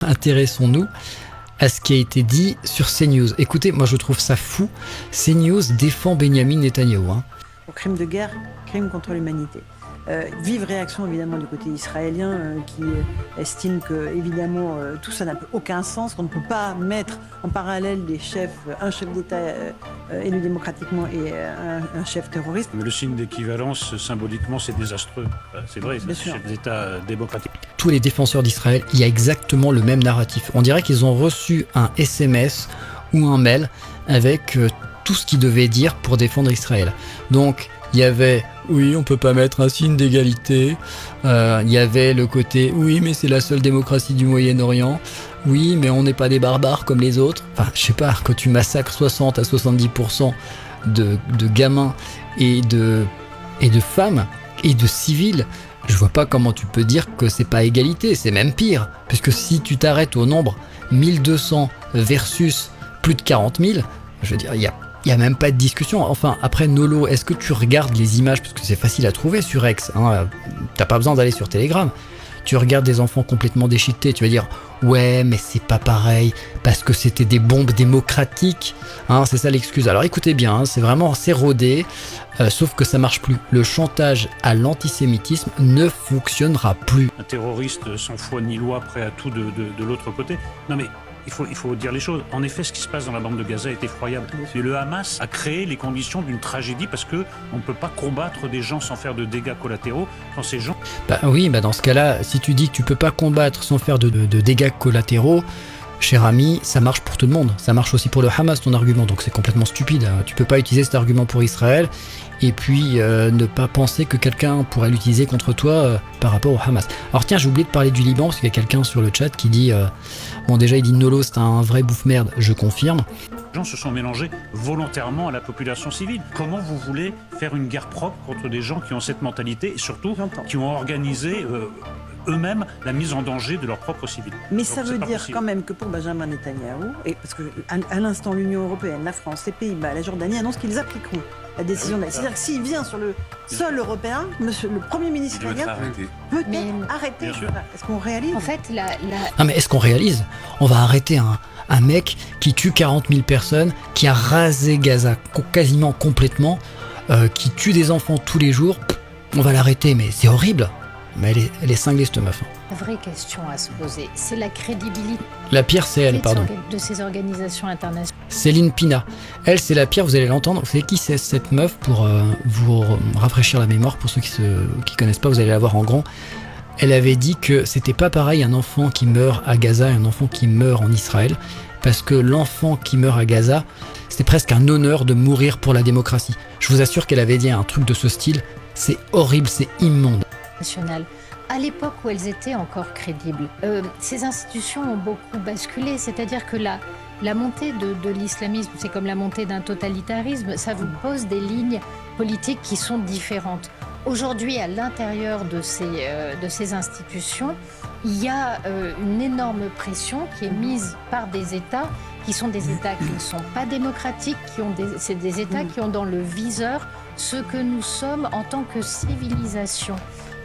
Intéressons-nous à ce qui a été dit sur CNews. Écoutez, moi je trouve ça fou. CNews défend Benyamin Netanyahou. Crime de guerre, crime contre l'humanité. Vive réaction évidemment du côté israélien qui estime que évidemment tout ça n'a aucun sens, qu'on ne peut pas mettre en parallèle des chefs, un chef d'État élu démocratiquement et un chef terroriste. Le signe d'équivalence symboliquement c'est désastreux. C'est vrai, c'est un chef d'État démocratique. Tous les défenseurs d'Israël, il y a exactement le même narratif. On dirait qu'ils ont reçu un SMS ou un mail avec tout ce qu'ils devaient dire pour défendre Israël. Donc il y avait oui, on peut pas mettre un signe d'égalité. Il y avait le côté oui, mais c'est la seule démocratie du Moyen-Orient. Oui, mais on n'est pas des barbares comme les autres. Enfin, je sais pas, quand tu massacres 60 à 70% de gamins et de femmes et de civils, je vois pas comment tu peux dire que c'est pas égalité, c'est même pire. Puisque si tu t'arrêtes au nombre 1200 versus plus de 40 000, je veux dire, il y a même pas de discussion. Enfin, après Nolo, est-ce que tu regardes les images, parce que c'est facile à trouver sur X, hein, t'as pas besoin d'aller sur Telegram. Tu regardes des enfants complètement déchiquetés, tu vas dire ouais, mais c'est pas pareil parce que c'était des bombes démocratiques, hein, c'est ça l'excuse. Alors écoutez bien, hein, c'est rodé, sauf que ça marche plus. Le chantage à l'antisémitisme ne fonctionnera plus. Un terroriste sans foi ni loi, prêt à tout de l'autre côté. Non mais il faut dire les choses. En effet, ce qui se passe dans la bande de Gaza est effroyable. Et le Hamas a créé les conditions d'une tragédie parce que on ne peut pas combattre des gens sans faire de dégâts collatéraux quand ces gens... Bah oui, bah dans ce cas-là, si tu dis que tu peux pas combattre sans faire de dégâts collatéraux, cher ami, ça marche pour tout le monde. Ça marche aussi pour le Hamas, ton argument. Donc c'est complètement stupide. Hein. Tu peux pas utiliser cet argument pour Israël et puis ne pas penser que quelqu'un pourrait l'utiliser contre toi par rapport au Hamas. Alors tiens, j'ai oublié de parler du Liban parce qu'il y a quelqu'un sur le chat qui dit bon, déjà il dit Nolo c'est un vrai bouffe-merde, je confirme. Les gens se sont mélangés volontairement à la population civile. Comment vous voulez faire une guerre propre contre des gens qui ont cette mentalité et surtout qui ont organisé eux-mêmes la mise en danger de leurs propres civils. Mais donc, ça veut dire quand même que pour Benjamin Netanyahou, et parce que à l'instant l'Union Européenne, la France, les Pays-Bas, la Jordanie annoncent qu'ils appliqueront la décision. C'est-à-dire que s'il vient sur le sol européen, le Premier ministre italien peut-être arrêter. Est-ce qu'on réalise? En fait, Ah mais est-ce qu'on réalise? On va arrêter un mec qui tue 40 000 personnes, qui a rasé Gaza quasiment complètement, qui tue des enfants tous les jours. On va l'arrêter, mais c'est horrible. Mais elle est cinglée cette meuf. La vraie question à se poser, c'est la crédibilité. La pire, c'est elle, pardon. De ces organisations internationales. Céline Pina. Elle, c'est la pire, vous allez l'entendre. Vous savez qui c'est cette meuf pour vous rafraîchir la mémoire? Pour ceux qui connaissent pas, vous allez la voir en grand. Elle avait dit que c'était pas pareil un enfant qui meurt à Gaza et un enfant qui meurt en Israël. Parce que l'enfant qui meurt à Gaza, c'était presque un honneur de mourir pour la démocratie. Je vous assure qu'elle avait dit un truc de ce style. C'est horrible, c'est immonde. À l'époque où elles étaient encore crédibles, ces institutions ont beaucoup basculé, c'est-à-dire que la montée de l'islamisme, c'est comme la montée d'un totalitarisme, ça vous pose des lignes politiques qui sont différentes. Aujourd'hui, à l'intérieur de ces institutions, il y a une énorme pression qui est mise par des États qui sont des États qui ne sont pas démocratiques, c'est des États qui ont dans le viseur ce que nous sommes en tant que civilisation.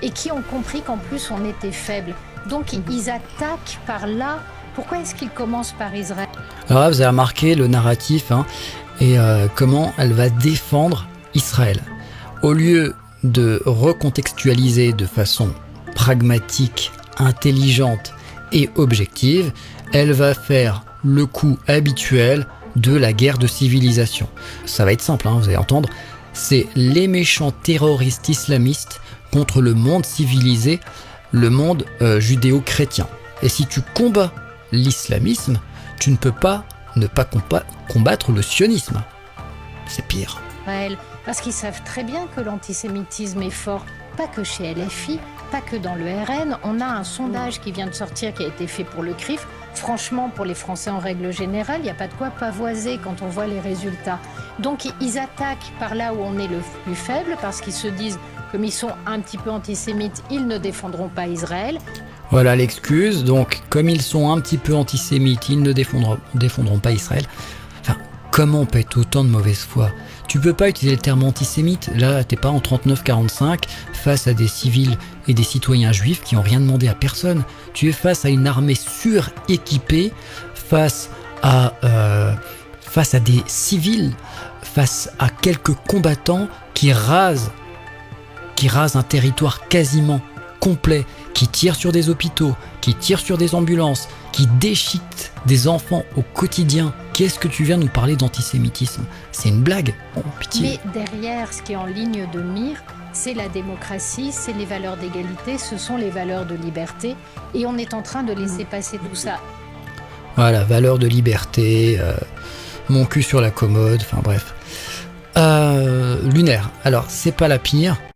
Et qui ont compris qu'en plus on était faible. Donc ils attaquent par là. Pourquoi est-ce qu'ils commencent par Israël? Alors là, vous avez remarqué le narratif et comment elle va défendre Israël. Au lieu de recontextualiser de façon pragmatique, intelligente et objective, elle va faire le coup habituel de la guerre de civilisation. Ça va être simple, vous allez entendre. C'est les méchants terroristes islamistes contre le monde civilisé, le monde judéo-chrétien. Et si tu combats l'islamisme, tu ne peux pas ne pas combattre le sionisme. C'est pire. Parce qu'ils savent très bien que l'antisémitisme est fort, pas que chez LFI, pas que dans le RN. On a un sondage qui vient de sortir, qui a été fait pour le CRIF. Franchement, pour les Français en règle générale, il n'y a pas de quoi pavoiser quand on voit les résultats. Donc ils attaquent par là où on est le plus faible, parce qu'ils se disent, comme ils sont un petit peu antisémites, ils ne défendront pas Israël. Voilà l'excuse. Donc, comme ils sont un petit peu antisémites, ils ne défendront pas Israël. Enfin, comment on peut être autant de mauvaise foi? Tu peux pas utiliser le terme antisémite, là t'es pas en 39-45 face à des civils et des citoyens juifs qui ont rien demandé à personne. Tu es face à une armée suréquipée, face à des civils, face à quelques combattants qui rasent un territoire quasiment complet, qui tirent sur des hôpitaux, qui tirent sur des ambulances, qui déchiquetent des enfants au quotidien. Qu'est-ce que tu viens nous parler d'antisémitisme? C'est une blague. Oh, pitié. Mais derrière, ce qui est en ligne de mire, c'est la démocratie, c'est les valeurs d'égalité, ce sont les valeurs de liberté, et on est en train de laisser passer tout ça. Voilà, valeurs de liberté, mon cul sur la commode, enfin bref. Lunaire, alors c'est pas la pire.